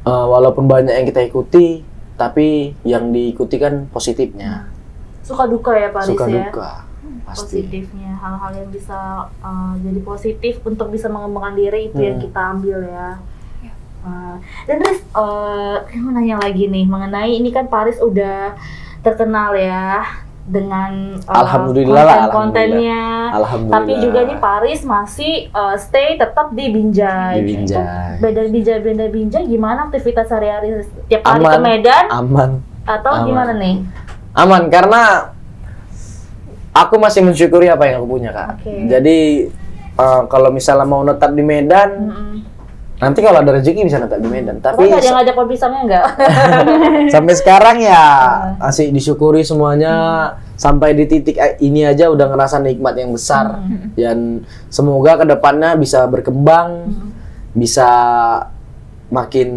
walaupun banyak yang kita ikuti, tapi yang diikuti kan positifnya. Suka duka ya Paris Suka ya? duka, pasti. Positifnya, hal-hal yang bisa jadi positif untuk bisa mengembangkan diri itu yang kita ambil ya. Dan Riz, mau nanya lagi nih mengenai ini kan Paris udah terkenal ya dengan konten-kontennya. Alhamdulillah. Tapi juga nih Paris masih stay tetap di Binjai. Beda Binjai gimana aktivitas sehari-hari? Tiap hari ke Medan? Aman. Atau gimana nih? Aman, karena aku masih mensyukuri apa yang aku punya Kak. Jadi kalau misalnya mau netap di Medan, nanti kalau ada rezeki bisa netap di Medan. Tapi nggak ada yang ngajak pohon pisangnya nggak? Sampai sekarang ya masih disyukuri semuanya. Sampai di titik ini aja udah ngerasa nikmat yang besar. Dan semoga kedepannya bisa berkembang, bisa makin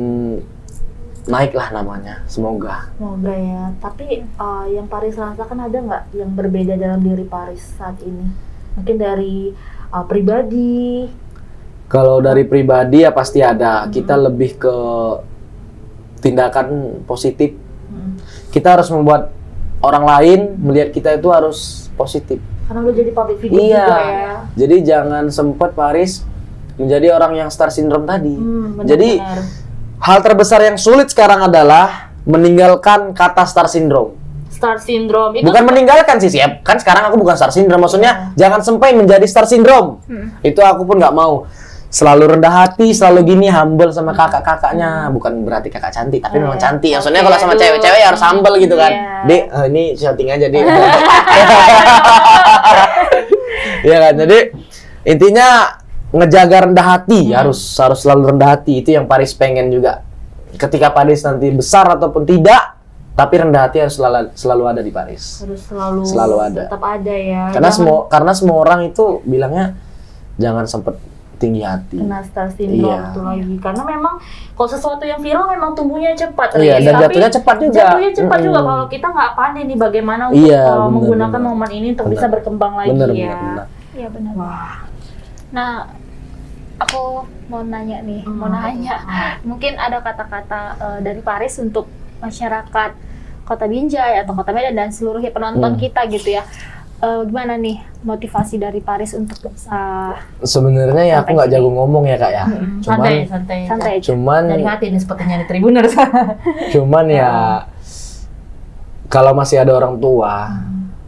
naik lah namanya. Semoga ya. Tapi yang Paris rasakan ada nggak yang berbeda dalam diri Paris saat ini? Mungkin dari pribadi. Kalau dari pribadi ya pasti ada. Kita lebih ke tindakan positif. Kita harus membuat orang lain melihat kita itu harus positif. Karena udah jadi public figure juga ya. Jadi jangan sempat Paris menjadi orang yang star syndrome tadi. Jadi hal terbesar yang sulit sekarang adalah meninggalkan kata star syndrome. Star syndrome itu bukan meninggalkan sih, kan sekarang aku bukan star syndrome. Maksudnya jangan sampai menjadi star syndrome. Itu aku pun nggak mau. Selalu rendah hati, selalu gini, humble sama kakak-kakaknya. Bukan berarti kakak cantik, tapi memang cantik. Maksudnya kalau sama cewek-cewek ya harus humble gitu kan. Dek, ini shouting aja, Dek. Iya kan, jadi intinya ngejaga rendah hati, harus selalu rendah hati. Itu yang Paris pengen juga. Ketika Paris nanti besar ataupun tidak, tapi rendah hati harus selalu ada di Paris. Harus selalu ada. Tetap ada ya. Karena semua orang itu bilangnya jangan sempet tinggi hati. Kena star syndrome itu lagi. Karena memang kalau sesuatu yang viral memang tumbuhnya cepat. Iya, dan jatuhnya cepat juga. Jatuhnya cepat juga kalau kita nggak pandai nih bagaimana untuk menggunakan momen ini untuk bisa berkembang lagi ya. Iya benar. Wah. Nah, aku mau nanya nih, mungkin ada kata-kata dari Paris untuk masyarakat Kota Binjai atau Kota Medan dan seluruh penonton kita gitu ya. Gimana nih motivasi dari Paris untuk bisa? Sebenarnya ya aku nggak jago ngomong ya Kak ya. Santai. Cuman dari hati nih sepertinya di Tribuners. Cuman ya kalau masih ada orang tua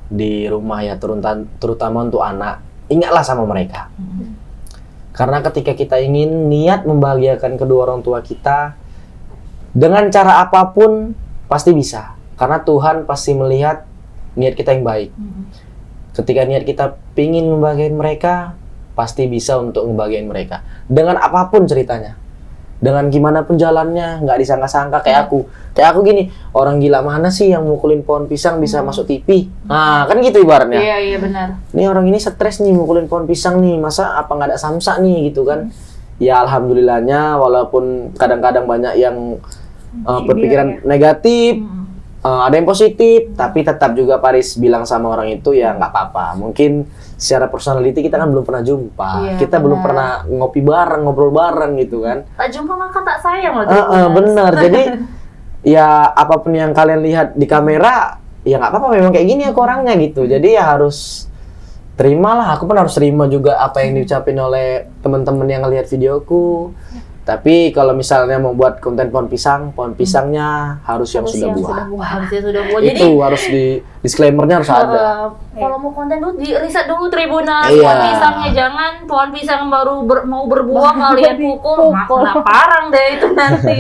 di rumah ya terutama untuk anak, ingatlah sama mereka. Karena ketika kita ingin niat membahagiakan kedua orang tua kita dengan cara apapun pasti bisa. Karena Tuhan pasti melihat niat kita yang baik. Ketika niat kita pingin membahagiakan mereka, pasti bisa untuk membahagiakan mereka. Dengan apapun ceritanya. Dengan gimana pun jalannya, nggak disangka-sangka kayak aku. Kayak aku gini, orang gila mana sih yang mukulin pohon pisang bisa masuk TV? Nah, kan gitu ibaratnya. Iya benar. Nih orang ini stres nih mukulin pohon pisang nih, masa apa nggak ada samsak nih gitu kan. ya alhamdulillahnya walaupun kadang-kadang banyak yang berpikiran negatif, ada yang positif, tapi tetap juga Paris bilang sama orang itu ya nggak apa-apa. Mungkin secara personality kita kan belum pernah jumpa, kita belum pernah ngopi bareng, ngobrol bareng gitu kan. Tak jumpa maka tak sayang loh. Bener. Jadi ya apapun yang kalian lihat di kamera, ya nggak apa-apa. Memang kayak gini aku orangnya gitu. Jadi ya harus terimalah. Aku pun harus terima juga apa yang diucapin oleh teman-teman yang ngelihat videoku. Tapi kalau misalnya mau buat konten pohon pisangnya harus yang sudah buah. Harusnya sudah buah. Itu Jadi harus di disclaimer-nya harus ada. kalau mau konten dulu di riset dulu Tribuners Iya. pohon pisangnya, jangan pohon pisang baru mau berbuah kalian pukul, kena parang deh itu nanti.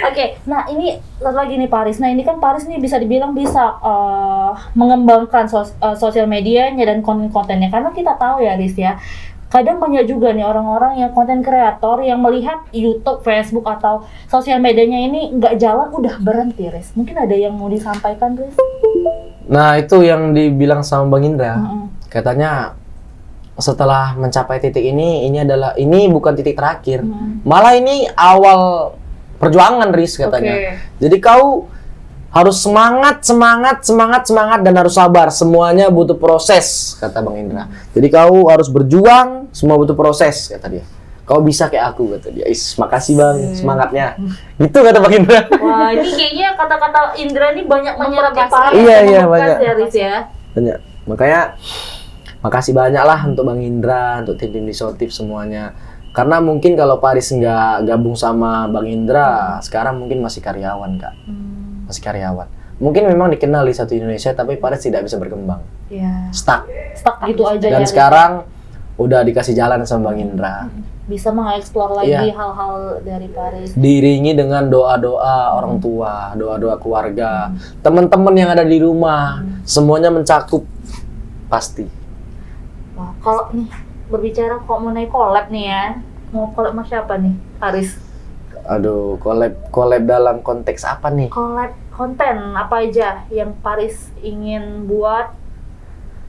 Oke, nah ini satu lagi nih Paris. Nah ini kan Paris nih bisa dibilang bisa mengembangkan sosial medianya dan konten-kontennya, karena kita tahu ya Riz ya. Kadang banyak juga nih orang-orang yang konten kreator yang melihat YouTube, Facebook atau sosial medianya ini nggak jalan, udah berhenti, Riz. Mungkin ada yang mau disampaikan, Riz? Nah, itu yang dibilang sama Bang Indra. Katanya setelah mencapai titik ini bukan titik terakhir. Malah ini awal perjuangan, Riz, katanya. Jadi kau harus semangat dan harus sabar. Semuanya butuh proses, kata Bang Indra. Jadi kau harus berjuang, semua butuh proses, kata dia. Kau bisa kayak aku, kata dia. Makasih Bang, semangatnya. Gitu kata Bang Indra. Wah, ini kayaknya kata-kata Indra ini banyak menyerap di Paris. Iya, banyak. Ya, Riz ya. Banyak. Makanya makasih banyak lah untuk Bang Indra, untuk tim Disotif semuanya. Karena mungkin kalau Paris nggak gabung sama Bang Indra, sekarang mungkin masih karyawan, Kak. Masih karyawan. Mungkin memang dikenal di satu Indonesia, tapi Paris tidak bisa berkembang. Iya. Stuck gitu aja. Dan ya, sekarang udah dikasih jalan sama Bang Indra. Bisa mengeksplor lagi hal-hal dari Paris. Diiringi dengan doa-doa orang tua, doa-doa keluarga, teman-teman yang ada di rumah, semuanya mencakup pasti. Wah, kalau nih berbicara kok mengenai collab nih ya, mau collab sama siapa nih, Paris? Aduh, collab dalam konteks apa nih? Collab konten apa aja yang Paris ingin buat?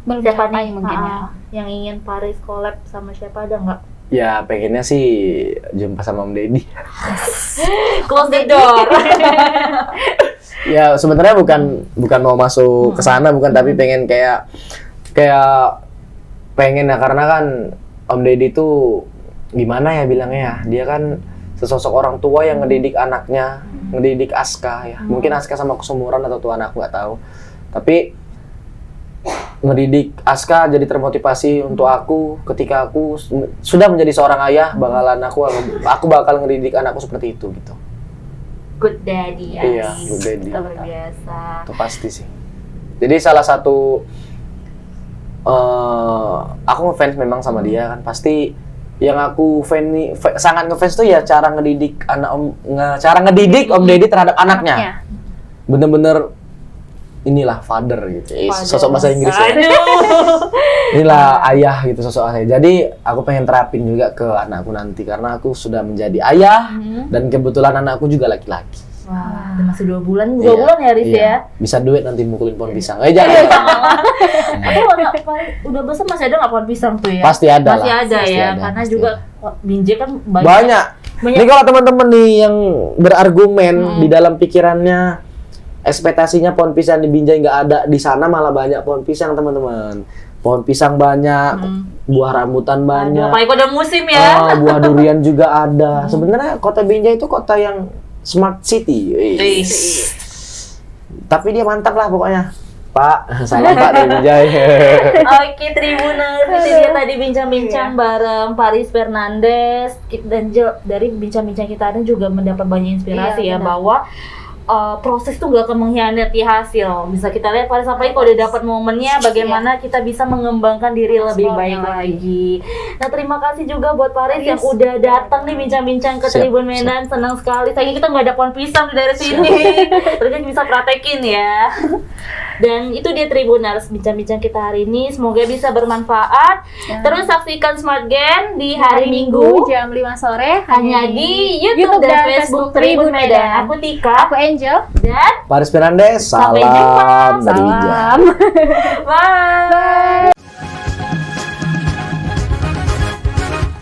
Belum Siapa sampai nih mungkin ya. yang ingin Paris collab sama siapa, ada nggak? Ya pengennya sih jumpa sama Om Deddy. Close the door. Ya sebenarnya bukan mau masuk ke sana, bukan, tapi pengen kayak pengen ya, karena kan Om Deddy tuh gimana ya bilangnya ya, dia kan sesosok orang tua yang ngedidik anaknya, ngedidik Aska ya. Mungkin Aska sama aku seumuran atau tuan aku nggak tahu. Tapi ngedidik Aska jadi termotivasi untuk aku ketika aku sudah menjadi seorang ayah, aku bakal ngedidik anakku seperti itu gitu. Good daddy ya. Iya, good daddy. Luar biasa. Itu pasti sih. Jadi salah satu aku ngefans memang sama dia kan, pasti yang aku sangat ngefans tuh ya cara ngedidik Om Deddy terhadap anaknya. Bener-bener inilah father gitu. Sosok bahasa Inggris ya. Inilah ayah gitu sosok ayah. Jadi aku pengen terapin juga ke anakku nanti, karena aku sudah menjadi ayah dan kebetulan anakku juga laki-laki. Wah, masih 2 bulan ya Riz ya. Bisa duit nanti mukulin pohon pisang. Jangan. Udah besar masih ada nggak pohon pisang tuh ya? Pasti ada. Masih ada ya, karena juga Binjai kan banyak. Ini kalau teman-teman nih yang berargumen di dalam pikirannya, ekspektasinya pohon pisang di Binjai nggak ada, di sana malah banyak pohon pisang teman-teman. Pohon pisang banyak, buah rambutan banyak. Apalagi pada musim ya. Buah durian juga ada. Sebenarnya kota Binjai itu kota yang smart city. Tapi dia mantap lah pokoknya. Pak, salam Pak dari Binjai. Oke, Tribuners, itu dia tadi bincang-bincang bareng Paris Fernandes, dan dari bincang-bincang kita ada juga mendapat banyak inspirasi ya, bahwa proses tuh gak akan mengkhianati hasil. Bisa kita lihat Paris sampai kalau udah dapat momennya, bagaimana kita bisa mengembangkan diri lebih baik lagi. Nah, terima kasih juga buat Paris yang udah datang nih bincang-bincang ke Tribun Medan. Senang sekali. Sayangnya kita nggak ada pohon pisang dari sini. Terus bisa praktekin ya. Dan itu dia Tribuners, bincang-bincang kita hari ini. Semoga bisa bermanfaat. Terus saksikan Smart Gen di hari Minggu jam 5 sore hanya di YouTube dan Facebook Tribun Medan. Aku Tika, aku Angel, dan Paris Fernandes. Sampai jumpa. Salam dari Binjai. Bye.